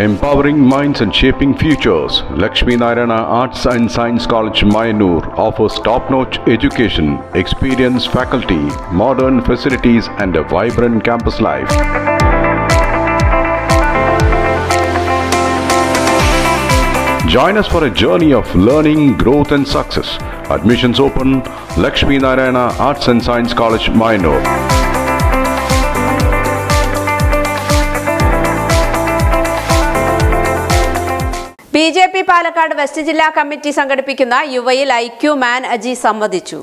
Empowering minds and shaping futures, Lakshmi Narayana Arts and Science College, Mayanur offers top-notch education, experienced faculty, modern facilities and a vibrant campus life. Join us for a journey of learning, growth and success. Admissions open, Lakshmi Narayana Arts and Science College, Mayanur. BJP Palakkad west ജില്ലാ committee സംഘടിപ്പിക്കുന്ന യുവയിൽ IQ മാൻ അജി സംവദിച്ചു.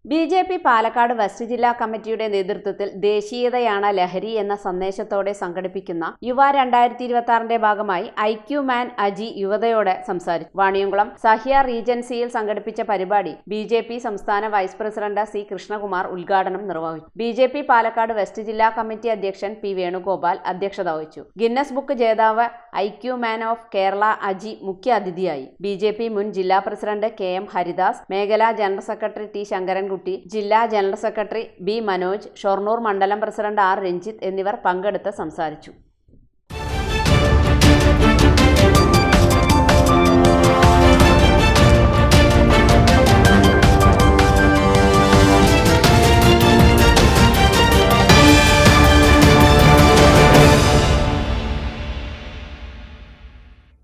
BJP Palakkad west ജില്ലാ കമ്മിറ്റിയുടെ നേതൃത്വത്തിൽ ദേശീയതയാണ് ലഹരി എന്ന സന്ദേശത്തോടെ സംഘടിപ്പിക്കുന്ന യുവ 2026ന്റെ ഭാഗമായി ഐക്യു മാൻ അജി യുവതയോടെ സംസാരിച്ചു. വാണിയംകുളം സഹ്യ റീജൻസിയിൽ സംഘടിപ്പിച്ച പരിപാടി BJP സംസ്ഥാന വൈസ് പ്രസിഡന്റ് C കൃഷ്ണകുമാർ ഉദ്ഘാടനം നിർവഹിച്ചു. BJP പാലക്കാട് വെസ്റ്റ് ജില്ലാ കമ്മിറ്റി അധ്യക്ഷൻ P വേണുഗോപാൽ അധ്യക്ഷത വഹിച്ചു. ഗിന്നസ് ബുക്ക് ജേതാവ് IQ man of Kerala Aji മുഖ്യ അതിഥിയായി. BJP മുൻ ജില്ലാ പ്രസിഡന്റ് KM ഹരിദാസ്, മേഖലാ ജനറൽ സെക്രട്ടറി T ശങ്കരൻകുട്ടി, ജില്ലാ general secretary B Manoj, Shoranur മണ്ഡലം പ്രസിഡന്റ് R രഞ്ജിത്ത് എന്നിവർ പങ്കെടുത്ത് സംസാരിച്ചു.